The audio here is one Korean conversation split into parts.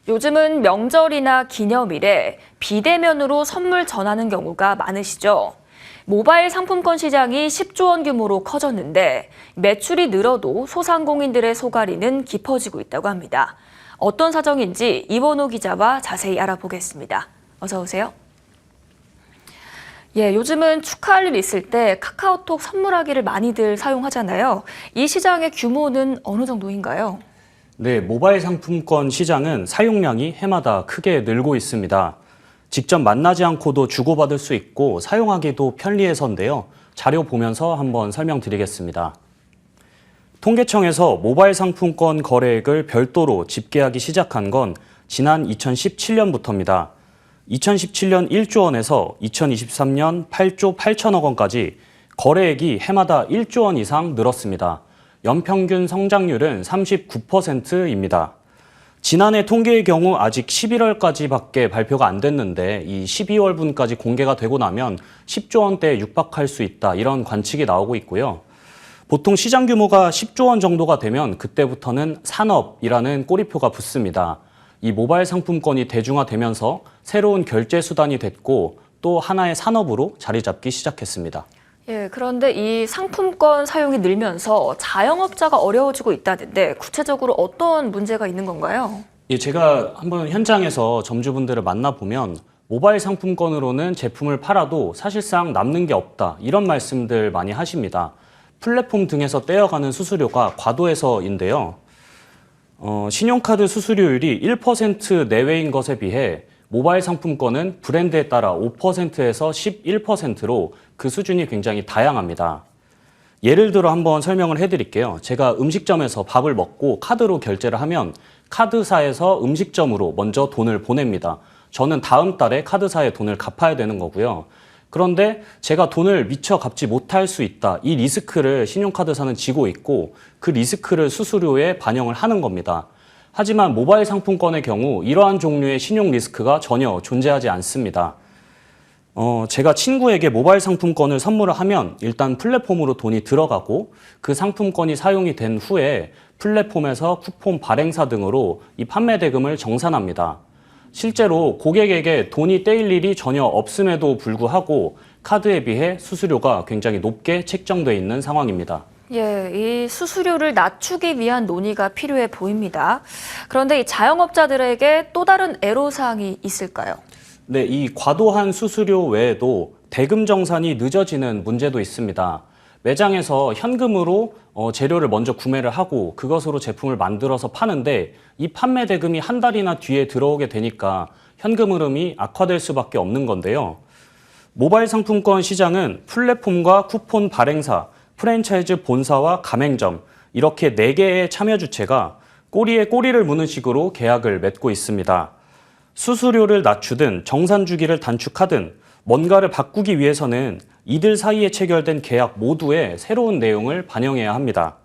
요즘은 명절이나 기념일에 비대면으로 선물 전하는 경우가 많으시죠? 모바일 상품권 시장이 10조 원 규모로 커졌는데 매출이 늘어도 소상공인들의 소갈이는 깊어지고 있다고 합니다. 어떤 사정인지 이원호 기자와 자세히 알아보겠습니다. 어서 오세요. 요즘은 축하할 일 있을 때 카카오톡 선물하기를 많이들 사용하잖아요. 이 시장의 규모는 어느 정도인가요? 네, 모바일 상품권 시장은 사용량이 해마다 크게 늘고 있습니다. 직접 만나지 않고도 주고받을 수 있고 사용하기도 편리해서인데요. 자료 보면서 한번 설명드리겠습니다. 통계청에서 모바일 상품권 거래액을 별도로 집계하기 시작한 건 지난 2017년부터입니다. 2017년 1조 원에서 2023년 8조 8천억 원까지 거래액이 해마다 1조 원 이상 늘었습니다. 연평균 성장률은 39%입니다. 지난해 통계의 경우 아직 11월까지밖에 발표가 안 됐는데 이 12월분까지 공개가 되고 나면 10조 원대에 육박할 수 있다 이런 관측이 나오고 있고요. 보통 시장 규모가 10조 원 정도가 되면 그때부터는 산업이라는 꼬리표가 붙습니다. 이 모바일 상품권이 대중화되면서 새로운 결제 수단이 됐고 또 하나의 산업으로 자리 잡기 시작했습니다. 그런데 이 상품권 사용이 늘면서 자영업자가 어려워지고 있다는데 구체적으로 어떤 문제가 있는 건가요? 제가 한번 현장에서 점주분들을 만나보면 모바일 상품권으로는 제품을 팔아도 사실상 남는 게 없다 이런 말씀들 많이 하십니다. 플랫폼 등에서 떼어가는 수수료가 과도해서인데요. 신용카드 수수료율이 1% 내외인 것에 비해 모바일 상품권은 브랜드에 따라 5%에서 11%로 그 수준이 굉장히 다양합니다. 예를 들어 한번 설명을 해드릴게요. 제가 음식점에서 밥을 먹고 카드로 결제를 하면 카드사에서 음식점으로 먼저 돈을 보냅니다. 저는 다음 달에 카드사에 돈을 갚아야 되는 거고요. 그런데 제가 돈을 미처 갚지 못할 수 있다. 이 리스크를 신용카드사는 지고 있고 그 리스크를 수수료에 반영을 하는 겁니다. 하지만 모바일 상품권의 경우 이러한 종류의 신용 리스크가 전혀 존재하지 않습니다. 제가 친구에게 모바일 상품권을 선물을 하면 일단 플랫폼으로 돈이 들어가고 그 상품권이 사용이 된 후에 플랫폼에서 쿠폰 발행사 등으로 이 판매 대금을 정산합니다. 실제로 고객에게 돈이 떼일 일이 전혀 없음에도 불구하고 카드에 비해 수수료가 굉장히 높게 책정돼 있는 상황입니다. 이 수수료를 낮추기 위한 논의가 필요해 보입니다. 그런데 이 자영업자들에게 또 다른 애로사항이 있을까요? 네, 이 과도한 수수료 외에도 대금 정산이 늦어지는 문제도 있습니다. 매장에서 현금으로 재료를 먼저 구매를 하고 그것으로 제품을 만들어서 파는데 이 판매 대금이 한 달이나 뒤에 들어오게 되니까 현금 흐름이 악화될 수밖에 없는 건데요. 모바일 상품권 시장은 플랫폼과 쿠폰 발행사, 프랜차이즈 본사와 가맹점 이렇게 4개의 참여 주체가 꼬리에 꼬리를 무는 식으로 계약을 맺고 있습니다. 수수료를 낮추든 정산 주기를 단축하든 뭔가를 바꾸기 위해서는 이들 사이에 체결된 계약 모두에 새로운 내용을 반영해야 합니다.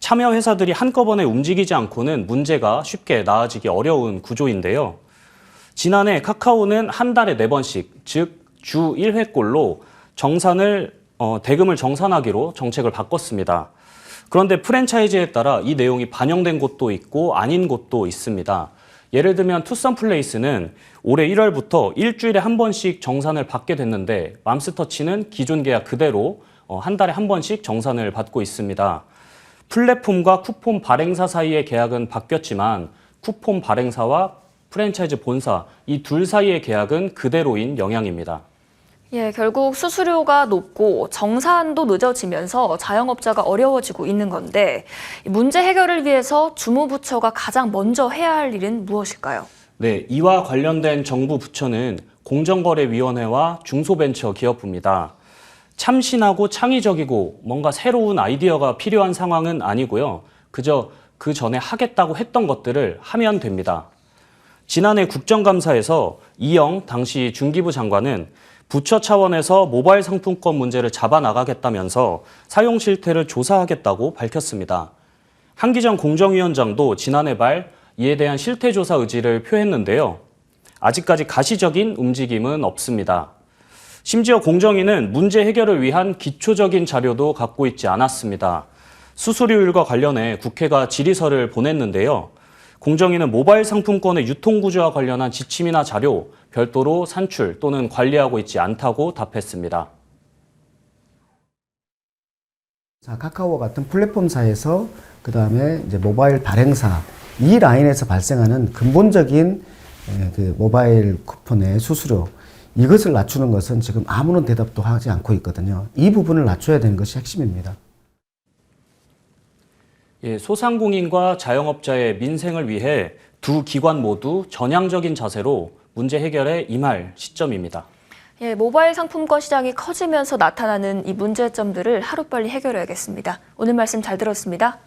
참여 회사들이 한꺼번에 움직이지 않고는 문제가 쉽게 나아지기 어려운 구조인데요. 지난해 카카오는 한 달에 4번씩, 즉 주 1회꼴로 대금을 정산하기로 정책을 바꿨습니다. 그런데 프랜차이즈에 따라 이 내용이 반영된 곳도 있고 아닌 곳도 있습니다. 예를 들면 투썸플레이스는 올해 1월부터 일주일에 한 번씩 정산을 받게 됐는데 맘스터치는 기존 계약 그대로 한 달에 한 번씩 정산을 받고 있습니다. 플랫폼과 쿠폰 발행사 사이의 계약은 바뀌었지만 쿠폰 발행사와 프랜차이즈 본사 이 둘 사이의 계약은 그대로인 영향입니다. 결국 수수료가 높고 정산도 늦어지면서 자영업자가 어려워지고 있는 건데 문제 해결을 위해서 주무부처가 가장 먼저 해야 할 일은 무엇일까요? 네, 이와 관련된 정부 부처는 공정거래위원회와 중소벤처기업부입니다. 참신하고 창의적이고 뭔가 새로운 아이디어가 필요한 상황은 아니고요. 그저 그 전에 하겠다고 했던 것들을 하면 됩니다. 지난해 국정감사에서 이영 당시 중기부 장관은 부처 차원에서 모바일 상품권 문제를 잡아나가겠다면서 사용 실태를 조사하겠다고 밝혔습니다. 한기정 공정위원장도 지난해 말 이에 대한 실태 조사 의지를 표했는데요. 아직까지 가시적인 움직임은 없습니다. 심지어 공정위는 문제 해결을 위한 기초적인 자료도 갖고 있지 않았습니다. 수수료율과 관련해 국회가 질의서를 보냈는데요. 공정위는 모바일 상품권의 유통 구조와 관련한 지침이나 자료 별도로 산출 또는 관리하고 있지 않다고 답했습니다. 자, 카카오와 같은 플랫폼사에서 그다음에 이제 모바일 발행사 이 라인에서 발생하는 근본적인 그 모바일 쿠폰의 수수료 이것을 낮추는 것은 지금 아무런 대답도 하지 않고 있거든요. 이 부분을 낮춰야 되는 것이 핵심입니다. 예, 소상공인과 자영업자의 민생을 위해 두 기관 모두 전향적인 자세로 문제 해결에 임할 시점입니다. 예, 모바일 상품권 시장이 커지면서 나타나는 이 문제점들을 하루빨리 해결해야겠습니다. 오늘 말씀 잘 들었습니다.